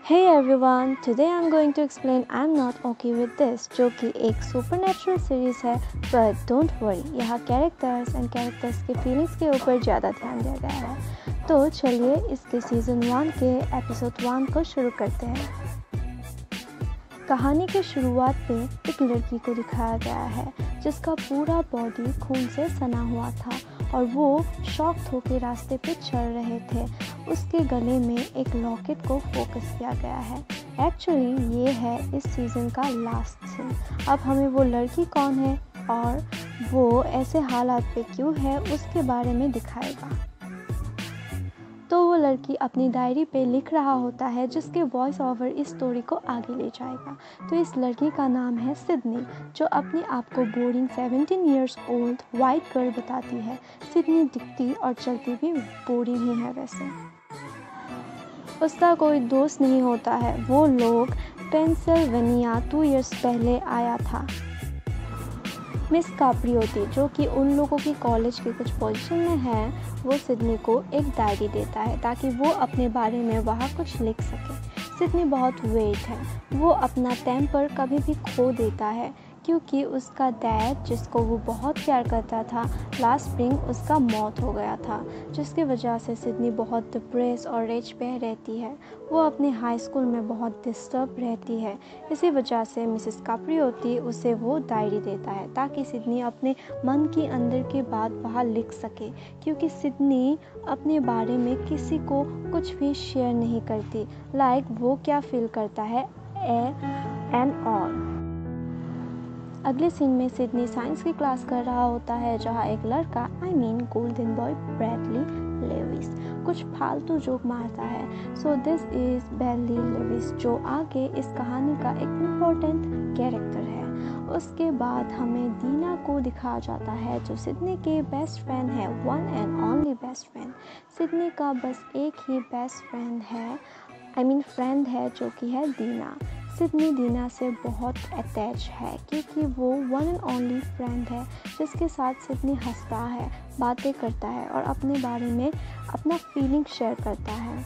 Hey everyone, today I'm going to explain I'm Not Okay With This, जो कि एक supernatural series है, but don't worry, यहाँ characters and characters के feelings के ऊपर ज़्यादा ध्यान दिया गया है। तो चलिए इसके सीज़न 1 के एपिसोड 1 को शुरू करते हैं। कहानी के शुरुआत पे एक लड़की को दिखाया गया है जिसका पूरा बॉडी खून से सना हुआ था और वो शॉक्ड होकर रास्ते पे चल रहे थे। उसके गले में एक लॉकेट को फोकस किया गया है। एक्चुअली ये है इस सीज़न का लास्ट सीन। अब हमें वो लड़की कौन है और वो ऐसे हालात पे क्यों है उसके बारे में दिखाएगा। तो वो लड़की अपनी डायरी पे लिख रहा होता है जिसके वॉइस ओवर इस स्टोरी को आगे ले जाएगा। तो इस लड़की का नाम है सिडनी, जो अपने आप को boring 17 years old white girl बताती है। सिडनी दिखती और चलती भी बोरिंग ही है वैसे। उसका कोई दोस्त नहीं होता है। वो लोग पेंसिल्वेनिया 2 इयर्स पहले आया था। मिस काप्रियोती, जो कि उन लोगों की कॉलेज के कुछ पोजीशन में है, वो सिडनी को एक डायरी देता है ताकि वो अपने बारे में वहाँ कुछ लिख सके। सिडनी बहुत वेट है। वो अपना टेम्पर कभी भी खो देता है क्योंकि उसका डैड, जिसको वो बहुत प्यार करता था, लास्ट स्प्रिंग उसका मौत हो गया था, जिसकी वजह से सिडनी बहुत डिप्रेस और रेज पे रहती है। वो अपने हाई स्कूल में बहुत डिस्टर्ब रहती है। इसी वजह से मिसेस काप्रियोती उसे वो डायरी देता है ताकि सिडनी अपने मन की अंदर की बात बाहर लिख सके, क्योंकि सिडनी अपने बारे में किसी को कुछ भी शेयर नहीं करती, लाइक वो क्या फील करता है एंड ऑल। अगले सीन में सिडनी साइंस की क्लास कर रहा होता है जहाँ एक लड़का गोल्डन बॉय ब्रैडली लेविस कुछ फालतू जोक मारता है। So this is Bradley Lewis, जो आगे इस कहानी का एक इम्पोर्टेंट कैरेक्टर है। उसके बाद हमें दीना को दिखाया जाता है जो सिडनी के बेस्ट फ्रेंड है, one and only best friend. Sydney का बस एक ही बेस्ट फ्रेंड है, फ्रेंड है, जो कि है दीना। सिडनी दीना से बहुत अटैच है क्योंकि वो वन एंड ओनली फ्रेंड है जिसके साथ सिडनी हंसता है, बातें करता है और अपने बारे में अपना फीलिंग शेयर करता है।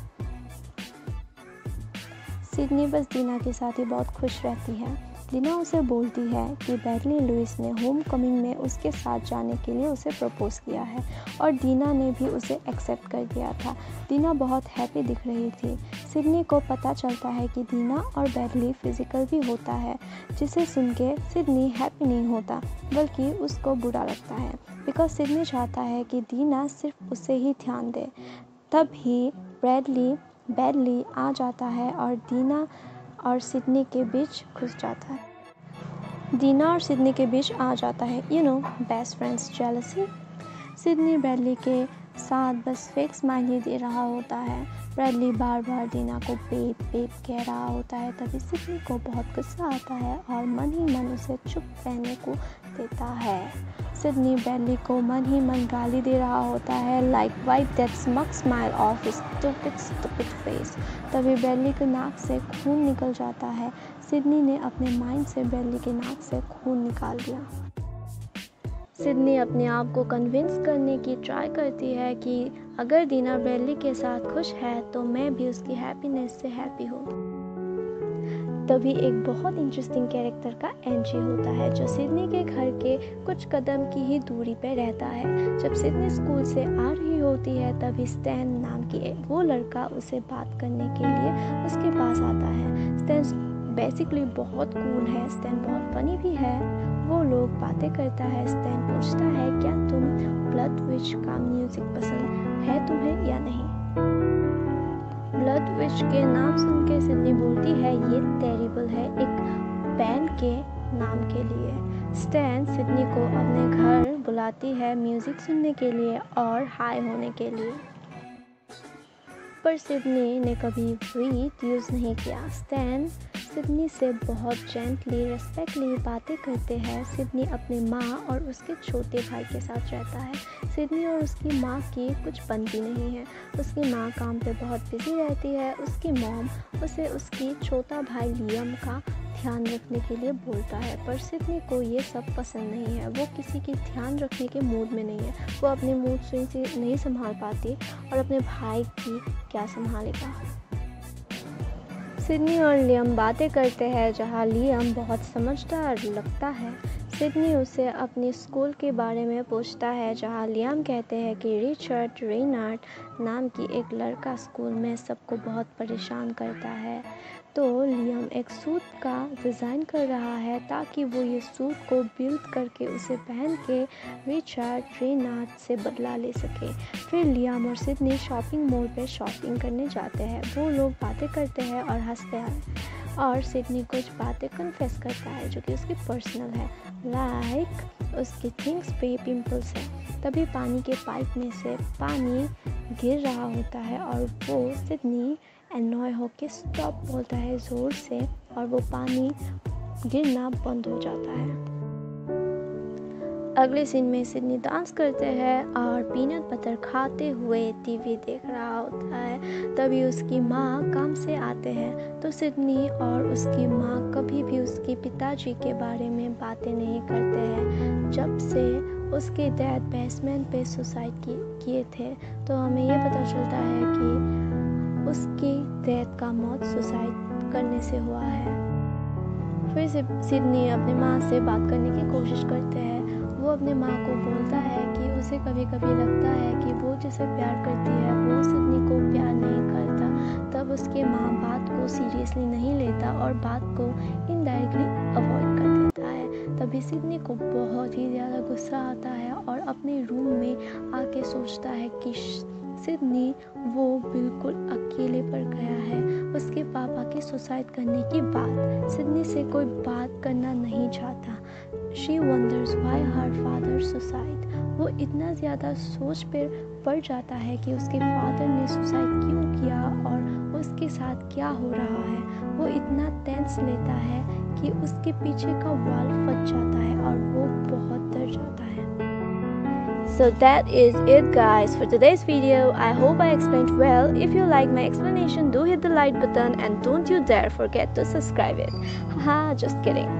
सिडनी बस दीना के साथ ही बहुत खुश रहती है। दीना उसे बोलती है कि ब्रैडली लुइस ने होम कमिंग में उसके साथ जाने के लिए उसे प्रपोज किया है और दीना ने भी उसे एक्सेप्ट कर दिया था। दीना बहुत हैप्पी दिख रही थी। सिडनी को पता चलता है कि दीना और ब्रैडली फिजिकल भी होता है, जिसे सुन के सिडनी हैप्पी नहीं होता बल्कि उसको बुरा लगता है, बिकॉज सिडनी चाहता है कि दीना सिर्फ उसे ही ध्यान दे। तभी ब्रैडली आ जाता है और दीना और सिडनी के बीच घुस जाता है। दीना और सिडनी के बीच आ जाता है, best friends jealousy. Sydney Bradley के साथ बस फेक स्माइल ही दे रहा होता है। ब्रैडली बार बार दीना को बेब बेब कह रहा होता है। तभी सिडनी को बहुत गुस्सा आता है और मन ही मन उसे चुप रहने को देता है। सिडनी ब्रैडली को मन ही मन गाली दे रहा होता है, like wipe that smug smile of his stupid face. तभी ब्रैडली के नाक से खून निकल जाता है। सिडनी ने अपने माइंड से ब्रैडली के नाक से खून निकाल दिया। सिडनी अपने आप को कन्विंस करने की ट्राई करती है कि अगर दीना ब्रैडली के साथ खुश है तो मैं भी उसकी हैप्पीनेस से हैप्पी हूँ। तभी एक बहुत इंटरेस्टिंग कैरेक्टर का एंट्री होता है जो सिडनी के घर के कुछ कदम की ही दूरी पे रहता है। जब सिडनी स्कूल से आ रही होती है तभी स्टैन नाम की वो लड़का उसे बात करने के लिए उसके पास आता है। स्टैन बेसिकली बहुत कूल है, स्टैन बहुत फनी भी है। वो लोग बातें करता है। स्टैन पूछता है क्या तुम ब्लड विच का म्यूजिक पसंद है तुम्हें या नहीं। ब्लड विच के नाम सुन के सिडनी बोलती है ये टेरिबल है, एक बैंड के नाम के लिए। स्टैन सिडनी को अपने घर बुलाती है म्यूजिक सुनने के लिए और हाई होने के लिए, पर सिडनी ने कभी ब्रीथ यूज़ नहीं किया। स्टैन सिडनी से बहुत जेंटली रिस्पेक्टली बातें करते हैं। सिडनी अपनी माँ और उसके छोटे भाई के साथ रहता है। सिडनी और उसकी माँ की कुछ बनती नहीं है। उसकी माँ काम पे बहुत बिजी रहती है। उसकी मॉम उसे उसकी छोटा भाई लियम का ध्यान रखने के लिए बोलता है, पर सिडनी को ये सब पसंद नहीं है। वो किसी की ध्यान रखने के मूड में नहीं है। वो अपने मूड स्विंग से नहीं संभाल पाती और अपने भाई की क्या संभालेगा। सिडनी और लियम बातें करते हैं जहाँ लियम बहुत समझदार लगता है। सिडनी उसे अपनी स्कूल के बारे में पूछता है जहाँ लियम कहते हैं कि रिचर्ड रेनार्ड नाम की एक लड़का स्कूल में सबको बहुत परेशान करता है। तो लियम एक सूट का डिज़ाइन कर रहा है ताकि वो ये सूट को बिल्ड करके उसे पहन के रिचर्ड रेनार्ड से बदला ले सके। फिर लियम और सिडनी शॉपिंग मॉल पे शॉपिंग करने जाते हैं। वो लोग बातें करते हैं और हंसते हैं और सिडनी कुछ बातें कन्फेस करता है जो कि उसकी पर्सनल है, लाइक उसकी थिंग्स पे पिंपल्स है। तभी पानी के पाइप में से पानी गिर रहा होता है और वो सिडनी एनॉय होके स्टॉप बोलता है ज़ोर से और वो पानी गिरना बंद हो जाता है। अगले सीन में सिडनी डांस करते हैं और पीनट बटर खाते हुए टीवी देख रहा होता है। तभी उसकी माँ काम से आते हैं तो सिडनी और उसकी माँ कभी भी उसके पिताजी के बारे में बातें नहीं करते हैं। जब से उसके डैड बेसमेंट पे सुसाइड किए थे तो हमें ये पता चलता है कि उसकी डैड का मौत सुसाइड करने से हुआ है। फिर से सिडनी अपनी माँ से बात करने की कोशिश करते हैं। वो अपने माँ को बोलता है कि उसे कभी कभी लगता है कि वो जिसे प्यार करती है वो सिडनी को प्यार नहीं करता। तब उसके माँ बात को सीरियसली नहीं लेता और बात को इनडायरेक्टली अवॉइड कर देता है। तभी सिडनी को बहुत ही ज़्यादा गुस्सा आता है और अपने रूम में आके सोचता है कि सिडनी वो बिल्कुल अकेले पड़ गया है। उसके पापा के सुसाइड करने के बाद सिडनी से कोई बात करना नहीं चाहता। She wonders why her father suicide। वो इतना ज़्यादा सोच पर पड़ जाता है कि उसके फादर ने सुसाइड क्यों किया और उसके साथ क्या हो रहा है। वो इतना टेंस लेता है कि उसके पीछे का वाल फट जाता है और वो बहुत डर जाता है। So that is it guys for today's video. I hope I explained well. If you like my explanation, do hit the like button and don't you dare forget to subscribe it. Haha, just kidding.